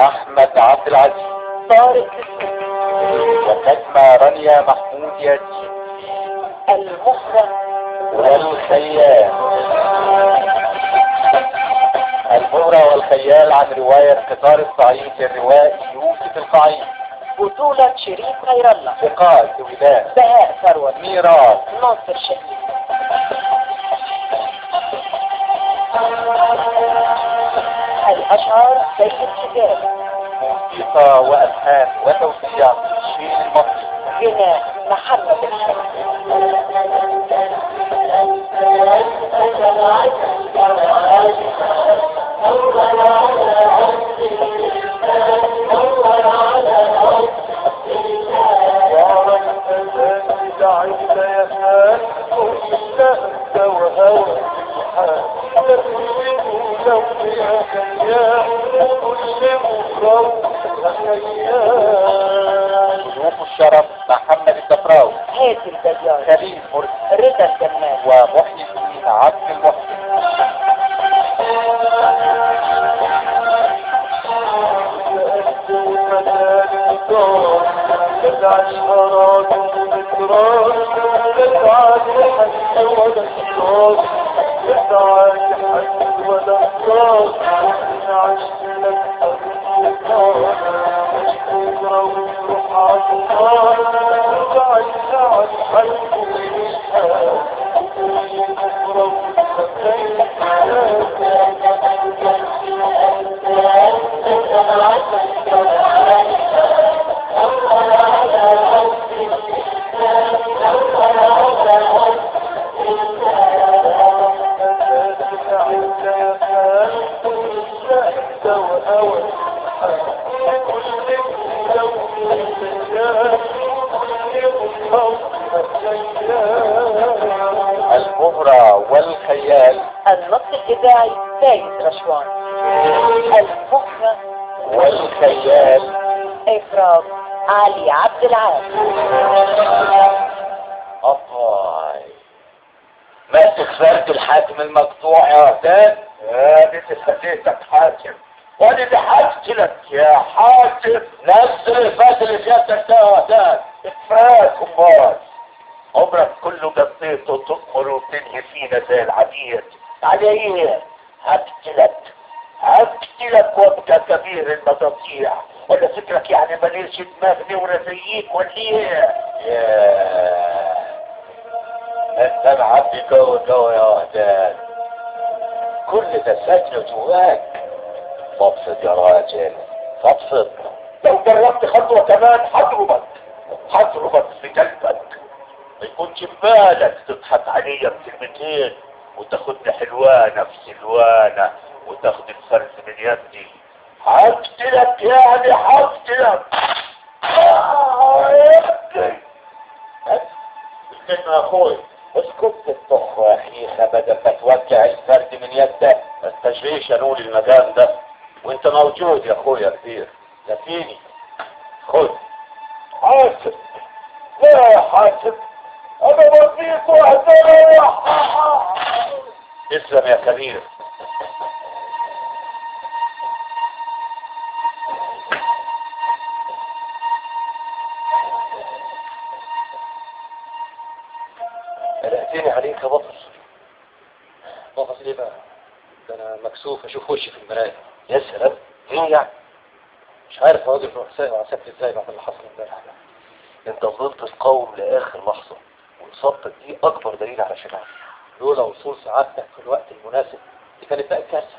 أحمد عبد العزيز، طارق وكتمة رانيا محمود ياسين. المخرج والخيال. المهرة والخيال عن رواية قطار الصعيد للروائي يوسف القعيد. بطولة شريف خير الله، لقاء سويدان، بهاء ثروت، ميراث، ناصر شهيد. الأشعار سيد حجاج، موسيقى وألحان وتوزيع شيل المصري، غناء محمد الحسن. ضيوف الشرف محمد الدفراوي، هادي البجار، خليل مرسي، رضا الجمال، ومحيي الدين عبد المحسن. المهرة والخيال، النص الإذاعي سيد رشوان. المخرج والخيال، إخراج علي عبد العال. أطاي ماسك فرد الحاكم المقطوع يا وهدان. يا دي سفاتيتك حاكم، وانا اللي هقتلك يا حاكم. نزل الفاس اللي سيادتك ده يا وهدان. اتفاك امال عمرك كله قضيته وتأمر وتنهي فينا زي العبيد. على ايه؟ هقتلك وابقى كبير المضاجيع. ولا فكرك يعني ماليش دماغني ورزيك ولا ايه؟ انت معبي جو يا وهدان، كل ده سجن جواك. فضفض يا راجل فضفض. لو جربت خطوة كمان هضربك في قلبك. ما يكونش في بالك تضحك عليا بكلمتين وتاخدني حلوانة في سلوانة وتاخد الفرس من يدي. هقتلك يعني هقتلك. اسكت يا اخوي، اسكت الطخ يا حيخة بدل ما توجع الفرد من يدك. ما تشريش نقول المكان ده وانت موجود يا اخويا كبير. لكيني خد. حاسب. لا يا حاسب، انا بطيط وهدرح. اسلم يا كبير. قلقتني عليك يا بطل. بطل ايه بقى؟ ده انا مكسوف اشوف وشي في المرايه. يا سلام، ايه يعني؟ مش عارف اواجه الرؤساء وعساكر ازاي بعد اللي حصل امبارح ده. انت فضلت تقاوم لاخر لحظه، واصابتك دي اكبر دليل على شجاعتك. لولا وصول سعادتك في الوقت المناسب دي كانت بقى كارثه.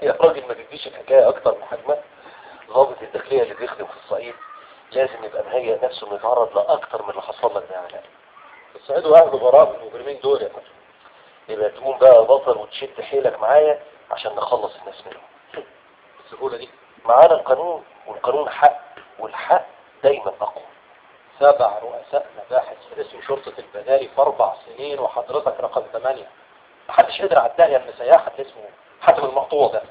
يا راجل ما تديش الحكايه اكتر من حجمها. ضابط الداخليه اللي بيخدم في الصعيد لازم يبقى مهيئ نفسه انه يتعرض لاكتر من اللي حصل لك ده. علاء الصعيد واهله براء من المجرمين دول يا فندم. يبقى تقوم بقى بطل وتشد حيلك معايا عشان نخلص الناس منهم. بالسهوله دي؟ معانا القانون، والقانون حق، والحق دايما اقوى. 7 رؤساء مباحث في اسم شرطة البداري في 4 سنين وحضرتك رقم 8. محدش قدر على الداهية المسيحة اللي اسمه حاتم المقطوع ده.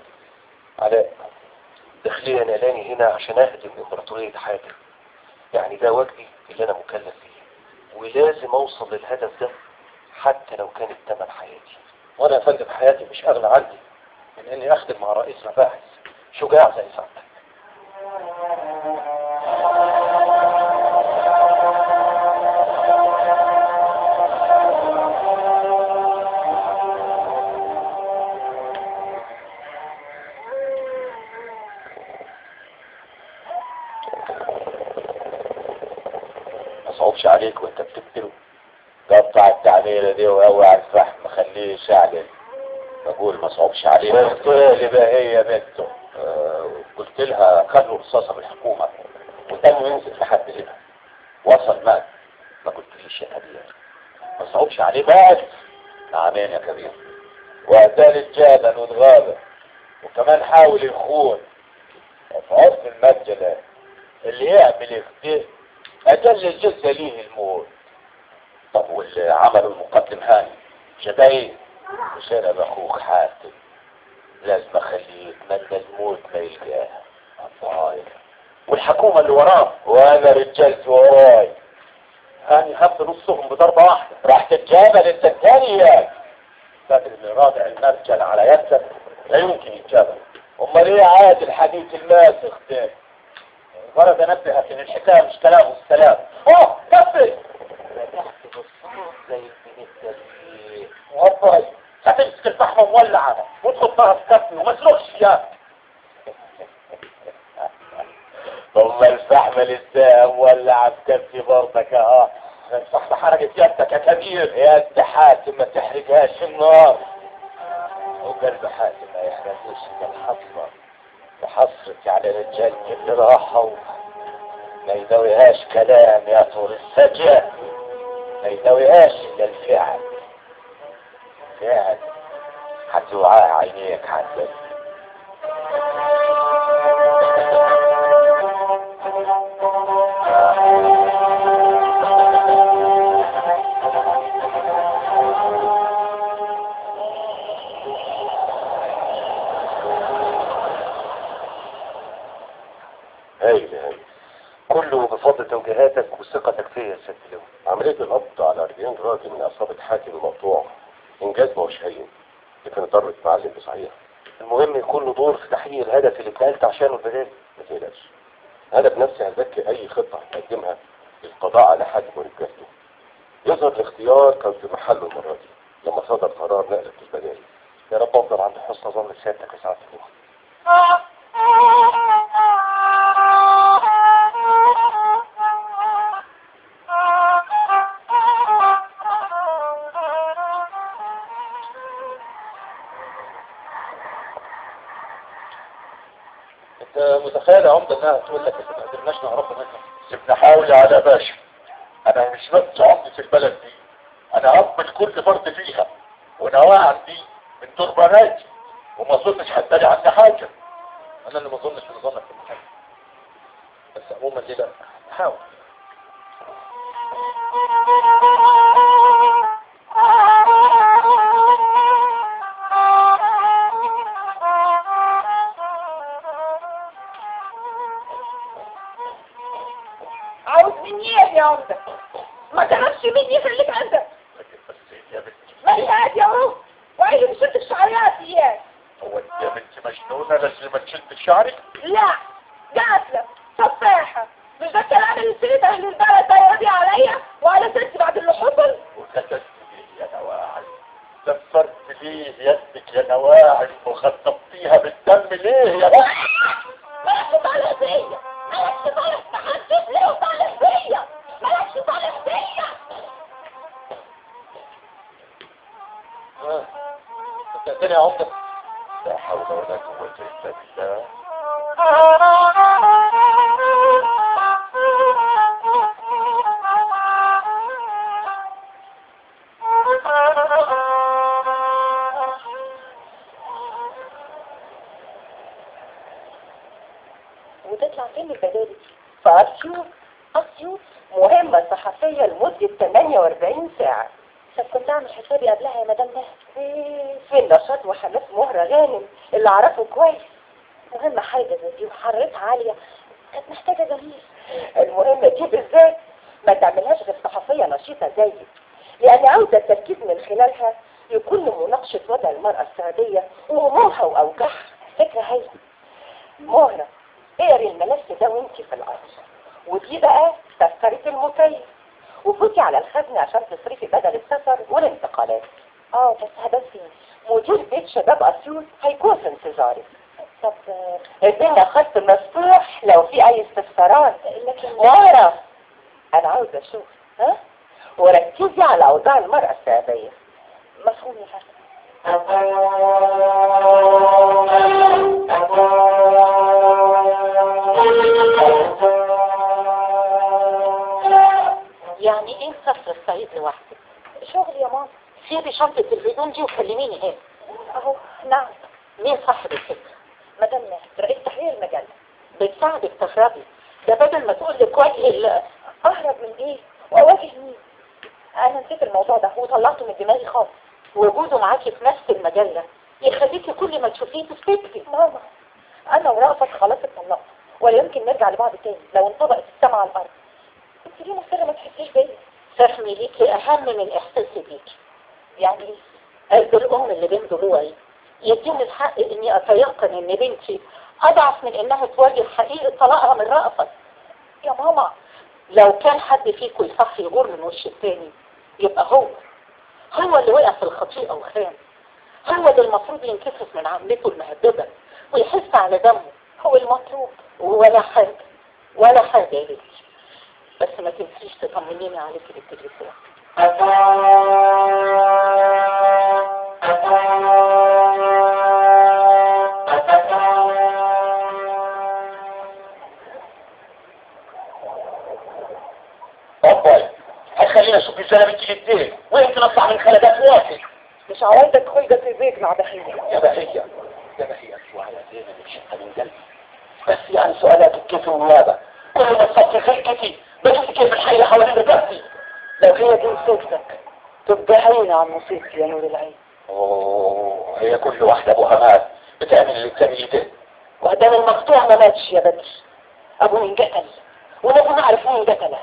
علاء داخليا نالاني هنا عشان اهدم امبراطورية حاتم. يعني ده واجبي اللي انا مكلف فيه، ولازم اوصل للهدف ده حتى لو كانت ثمن حياتي. وانا يا فندم حياتي مش اغلى عندي من اني اخدم مع رئيس مباحث شجاع زي سعادتك. صعبش عليك وانت بتقتله. قطع التعميرة دي واوعى الفحم خليه يشعلل. بقول ما صعبش عليك. قلت لي بقى هي بنته. قلت لها خلوا رصاصة بالحكومة ودمه ينزل لحد هنا. وصل مات. ما قلتليش يا كبير. ما صعبش عليه بس. نعمين يا كبير. وقتلت جابا واتغابى وكمان حاول يخون. في عرف المسجد اللي يعمل يخطئ اجل الجزء ليه الموت. طب واللي عمله المقدم هاني شباين وشرب اخوك حاتم لازم اخليه يتمنى الموت ما يلقاه. الضايع والحكومة اللي وراه وانا رجالتي وراي. هاني هبت نصهم بضربة واحدة. راح تتجابل انت الثاني ياك. فاكر ان رادع المرجل على يدك لا يمكن يتجابل. امال ايه عاد الحديث الماسخ ده؟ غرض انبهك ان الحكاية مش كلام والسلام. كفي رجعت بالصوت زي البنت دي. والله هتمسك الفحمة مولعة وتحطها في كفي وما تروحش اياك. ثم الفحم لسه مولعة في كفي برضك اهو. الفحمة حرقت يدك يا كبير. يا حاتم ما تحرقهاش النار. وقلب حاتم ما يحرقوش من الحصرة. وحصرتي على رجال اللي راحوا ما يداويهاش كلام يا طول السجع. ما يداويهاش الا الفعل. فعل هتوعاه عينيك حتى. هايل كله بفضل توجيهاتك وثقتك فيا يا ست لو. عملية القبض على 40 راجل من عصابة حاتم المقطوع انجاز مش هين، لكن ضرت معلم بصحيح. المهم يكون له دور في تحقيق الهدف اللي اتقالت عشانه البداية. ما تقلقش، انا بنفسي هذكر اي خطة هتقدمها للقضاء على حاتم ورجالته. يظهر الاختيار كان في محله المرة دي لما صدر قرار نقلة البداية. يا رب افضل عند حسن ظن سيادتك يا سعادة الدكتور. متخيل يا عمدة انها تقول لك احنا ما قدرناش نعرف منها. سيبنا حاولي على باشا. انا مش بس عمدة البلد دي، انا اب لكل فرد فيها ونواعم دي من ترباناتي وما اظنش هتداري عندي حاجة. انا اللي ما اظنش ان ظنك في حاجة. بس عموما ليه لا حاول. عاوز مني ايه يا عمدة؟ ما تعرفش مني خليك عندك. بس يا بنتي ملهات يا روح وعيلي بشد الشعريات اياك. هو انت يا بنتي مجنونة لازم ما تشد شعرك؟ لا قاتلة تفاحة. مش ده الكلام اللي سيرت اهل البلد ده يرضي عليا وعلى ستي بعد اللي حصل؟ وكتبت ليه يا نواعم؟ دفرت ليه يدك يا نواعم وخطبتيها بالدم ليه يا بنت؟ مالكش طالع فيا. مالكش طالع تحدث ليه وطالع فيا. مالكش طالع فيا. صدقتني يا عمدة. لا حول ولا قوة الا بالله. وتطلع فين البدالي؟ في أسيوط مهمة صحفية لمدة 48 ساعة. طب كنت أعمل حسابي قبلها يا مدام ده. في النشاط وحماس مهرة غانم اللي أعرفه كويس. مهمة حاجة زي دي وحرتها عالية كانت محتاجة دليل. المهمة دي بالذات ما تعملهاش غير صحفية نشيطة زيك، لأن عاوزة التركيز من خلالها يكون لمناقشة وضع المرأة السعودية وهمومها وأوجاعها. فكرة هايلة. مهرة اقري الملف ده وانتي في الأرض، ودي بقى تذكرة المسير، وفوتي على الخزنة عشان تصرفي بدل السفر والانتقالات. بس هدفي مدير بيت شباب أسيوط هيكون في انتظارك. طب ادينا خط مفتوح لو في اي استفسارات. لكن مهرة انا عاوزة اشوف ها؟ وركزي على اوضاع المرأة السعودية. مفهوم يا فندم. يعني ايه مسافرة الصعيد لوحدك؟ شغل يا ماما. سيبي شنطة الهدوم دي وكلميني هنا. اهو. نعم. مين صاحب الفكرة؟ مدام ناهد رئيس تحرير المجلة. بتساعدك تهربي، ده بدل ما تقول لك وجه اهرب من ايه؟ واواجه مين؟ انا نسيت الموضوع ده وطلعته من دماغي خالص. وجوده معاكي في نفس المجلة يخليكي كل ما تشوفيه تفتكري. ماما انا ورأفت خلاص اتطلقنا ولا يمكن نرجع لبعض تاني لو انطبقت السما على الارض. انت ليه مصيرة ما تحسيش بيا؟ فهمي ليكي اهم من احساسي بيكي. يعني ايه؟ قلب الام اللي بين ضلوعي يديني الحق اني اتيقن ان بنتي اضعف من انها تواجه حقيقة طلاقها من رأفت. يا ماما لو كان حد فيكم يصحي يغور من وش التاني يبقى هو اللي وقع في الخطيئة وخان، هو اللي المفروض ينكسف من عملته المهددة ويحس على دمه. هو المطلوب. ولا حاجة يا بنتي، بس ما تنسيش تطمنيني عليكي بالتليفون. هتخلينا اشوف الزلمه بنت الاثنين ويمكن اطلع من خلدات واحد. مش عوايدك خلقة في بيت مع بحية. يا بهية شوية زينة بتشقى من قلبي، بس يعني سؤالاتك كيف النيابة كل ما تصفي خلقتي بشوف كيف الحية حوالين رقبتي. لو هي دي مصيبتك تبقى عينة عن مصيبتي يا نور العين. اوه هي كل واحدة ابوها مات بتعمل اللي بتعمليه ده. وقدام المقطوع ما ماتش يا بدر، ابوه انقتل ولازم نعرف مين قتله.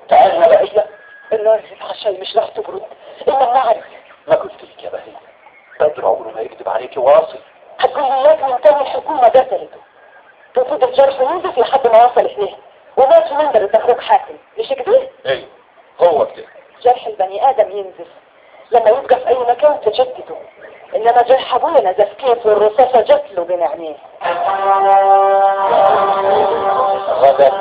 تعالي يا بهية. النار في الحشاي مش راح تبرد الا نعرف. ما قلت لك يا بهية بدر عمره ما يكذب عليكي واصل. هتقول لي لازم تاني الحكومة قتلته. تفضل الجرح ينزف لحد ما وصل هنا ومات في منبر اخوك حاكم، مش كده؟ ايه هو كده. جرح البني ادم ينزف لما يبقى في اي مكان تجدده، انما جرح ابونا نزف كيف والرصاصة جت له بين عينيه. غدا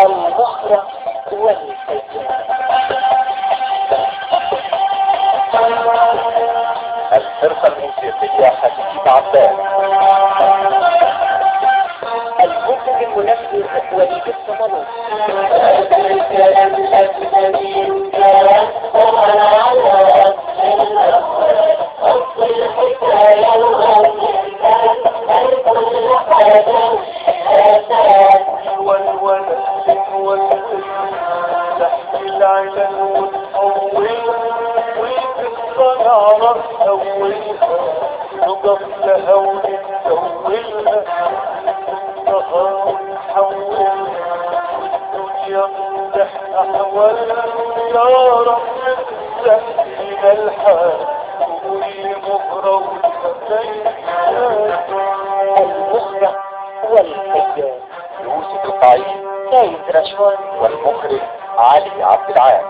المخرة والسيئة. الفرقة الموسيقية حديث عباس. المنتج المنفذ وليد الصمالوط. المخرج والسجاد يوسف القعيد سيد رشوان والمخرج علي عبد العال.